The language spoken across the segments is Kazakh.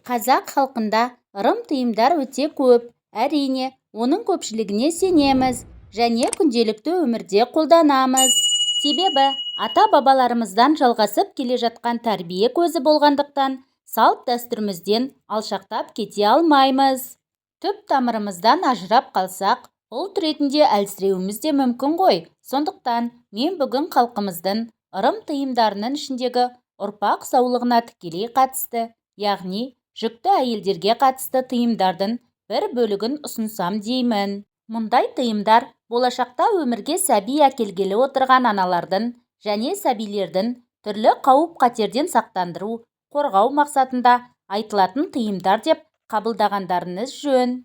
Қазақ халқында ырым-тыйымдар өте көп. Әрине, оның көпшілігіне сенеміз және күнделікті өмірде қолданамыз. Себебі ата-бабаларымыздан жалғасып келе жатқан тәрбие көзі болғандықтан, салт-дәстүрімізден алшақтап кете алмаймыз. Түп тамырымыздан ажырап қалсақ, ұлт ретінде әлсіреуіміз де мүмкін ғой. Сондықтан мен бүгін халқымыздың ырым-тыйымдарының ішіндегі ұрпақ саулығына тікелей қатысты, яғни жүкті әйелдерге қатысты тыйымдардың бір бөлігін ұсынсам деймін. Мұндай тыйымдар болашақта өмірге сәби әкелгелі отырған аналардың және сәбилердің түрлі қауіп-қатерден сақтандыру, қорғау мақсатында айтылатын тыйымдар деп қабылдағандарыңыз жөн.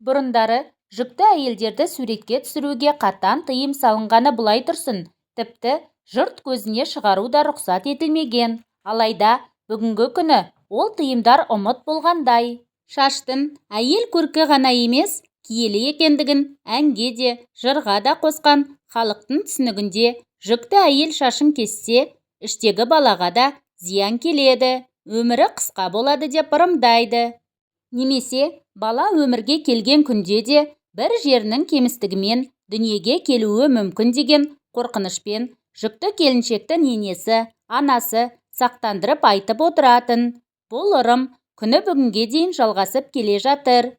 Бұрындары жүкті әйелдерді суретке түсіруге қатаң тыйым салынғаны былай тұрсын, тіпті жұрт көзіне шығару да рұқсат етілмеген. Алайда бүгінгі күні ол тыйымдар ұмыт болғандай. Шаштың әйел көркі ғана емес, киелі екендігін әнге де, жырға да қосқан халықтың түсінігінде жүкті әйел шашын кессе, іштегі балаға да зиян келеді, өмірі қысқа болады деп ырымдайды. Немесе бала өмірге келген күнде де бір жерінің кемістігімен дүниеге келуі мүмкін деген қорқынышпен жүкті келіншекті енесі, анасы сақтандырып айтып отыратын. Бұл ырым күні бүгінге дейін жалғасып келе жатыр.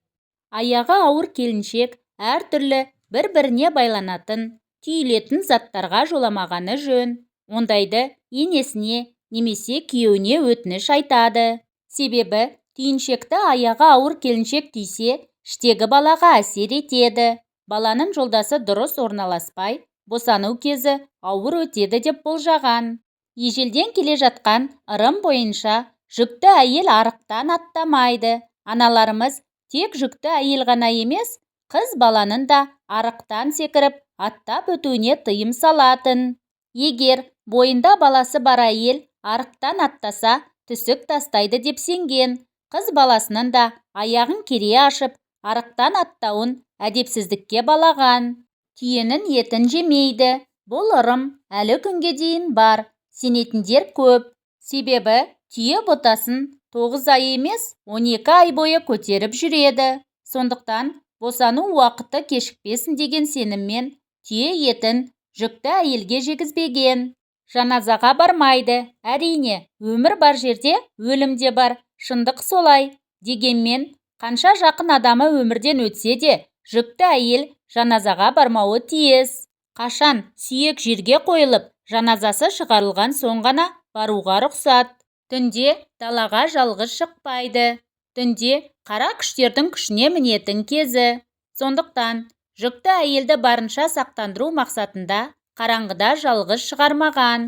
Аяғы ауыр келіншек әртүрлі бір-біріне байланатын, түйілетін заттарға жоламағаны жөн. Ондайды енесіне немесе күйеуіне өтініш айтады. Себебі түйіншекті аяғы ауыр келіншек түйсе, іштегі балаға әсер етеді. Баланың жолдасы дұрыс орналаспай, босану кезі ауыр өтеді деп болжаған. Ежелден келе жатқан ырым бойынша жүкті әйел арықтан аттамайды. Аналарымыз тек жүкті әйел ғана емес, қыз баланың да арықтан секіріп аттап өтуіне тыйым салатын. Егер бойында баласы бар әйел арықтан аттаса, түсік тастайды деп сенген. Қыз баласының да аяғын кере ашып, арықтан аттауын әдепсіздікке балаған. Түйенің етін жемейді. Бұл ырым әлі күнге дейін бар. Сенетіндер көп. Себебі түйе ботасын 9 ай емес, 12 ай бойы көтеріп жүреді. Сондықтан босану уақыты кешікпесін деген сеніммен түйе етін жүкті әйелге жегізбеген. Жаназаға бармайды. Әрине, өмір бар жерде өлім де бар. Шындық солай. Дегенмен, қанша жақын адамы өмірден өтсе де, жүкті әйел жаназаға бармауы тиіс. Қашан сүйек жерге қойылып, жаназасы шығарылған соң ғана баруға рұқсат. Түнде далаға жалғыз шықпайды. Түнде қара күштердің күшіне мінетін кезі. Сондықтан жүкті әйелді барынша сақтандыру мақсатында қараңғыда жалғыз шығармаған.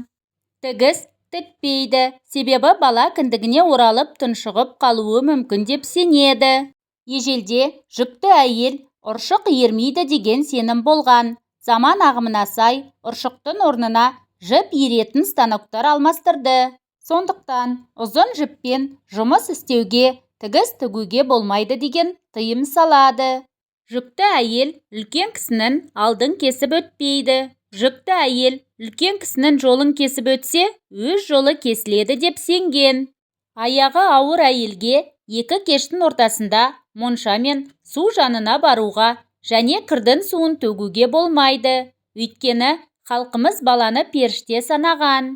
Тігіс тікпейді. Себебі бала кіндігіне оралып тұншығып қалуы мүмкін деп сенеді. Ежелде жүкті әйел ұршық иірмейді деген сенім болған. Заман ағымына сай ұршықтың орнына жіп иіретін станоктар алмастырды. Сондықтан ұзын жіппен жұмыс істеуге, тігіс тігуге болмайды деген тыйым салады. Жүкті әйел үлкен кісінің алдын кесіп өтпейді. Жүкті әйел үлкен кісінің жолын кесіп өтсе, өз жолы кесіледі деп сенген. Аяғы ауыр әйелге екі кештің ортасында монша мен су жанына баруға және кірдің суын төгуге болмайды. Өйткені халқымыз баланы періште санаған.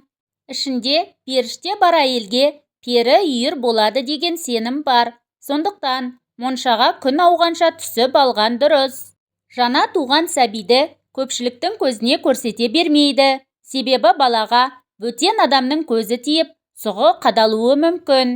Ішінде періште бар әйелге пері үйір болады деген сенім бар. Сондықтан моншаға күн ауғанша түсіп алған дұрыс. Жана туған сәбиді көпшіліктің көзіне көрсете бермейді. Себебі балаға бөтен адамның көзі тиіп, сұғы қадалуы мүмкін.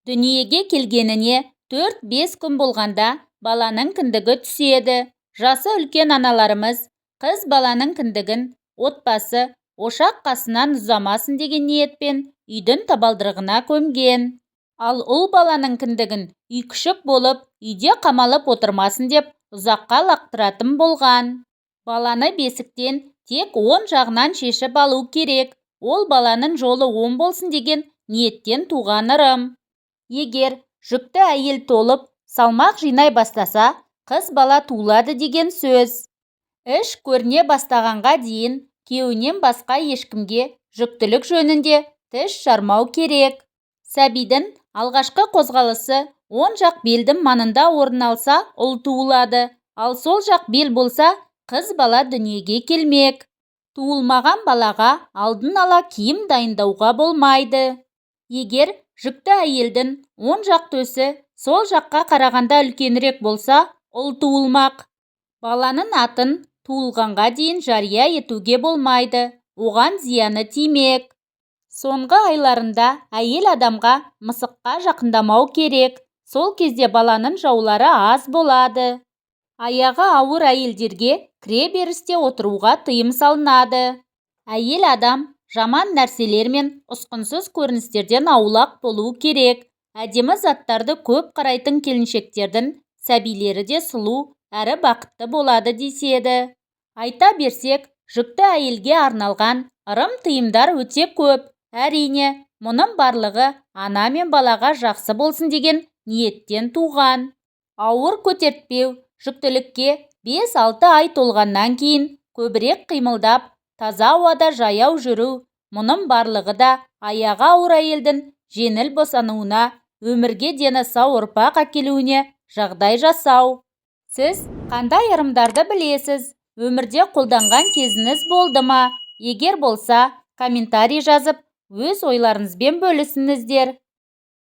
Дүниеге келгеніне 4-5 күн болғанда баланың кіндігі түседі. Жасы үлкен аналарымыз қыз баланың кіндігін отбасы, ошақ қасынан ұзамасын деген ниетпен үйдің табалдырығына көмген. Ал ұл баланың кіндігін үй күшік болып, үйде қамалып отырмасын деп ұзаққа лақтыратын болған. Баланы бесіктен тек 10 жағынан шешіп алу керек. Ол баланың жолы оң болсын деген ниеттен туған ырым. Егер жүкті әйел толып, салмақ жинай бастаса, қыз бала туылады деген сөз. Іш көріне бастағанға дейін күйеуінен басқа ешкімге жүктілік жөнінде тіс жармау керек. Сәбидің Алғашқы қозғалысы оң жақ белдің маңында орын алса, ұл туылады, ал сол жақ бел болса, қыз бала дүниеге келмек. Туылмаған балаға алдын ала киім дайындауға болмайды. Егер жүкті әйелдің оң жақ төсі сол жаққа қарағанда үлкенірек болса, ұл туылмақ. Баланың атын туылғанға дейін жария етуге болмайды, оған зияны тимек. Соңғы айларында әйел адамға мысыққа жақындамау керек, сол кезде баланың жаулары аз болады. Аяғы ауыр әйелдерге кіреберісте отыруға тыйым салынады. Әйел адам жаман нәрселер мен ұсқынсыз көріністерден аулақ болу керек. Әдемі заттарды көп қарайтын келіншектердің сәбилері де сұлу әрі бақытты болады деседі. Айта берсек, жүкті әйелге арналған ырым-тыйымдар өте көп. Әрине, мұның барлығы ана мен балаға жақсы болсын деген ниеттен туған. Ауыр көтертпеу, жүктілікке 5-6 ай толғаннан кейін көбірек қимылдап, таза ауада жаяу жүру, мұның барлығы да аяғы ауыр әйелдің жеңіл босануына, өмірге дені сау ұрпақ әкелуіне жағдай жасау. Сіз қандай ырымдарды білесіз? Өмірде қолданған кезіңіз болды ма? Егер болса, комментарий жазып, өз ойларыңызбен бөлісіңіздер.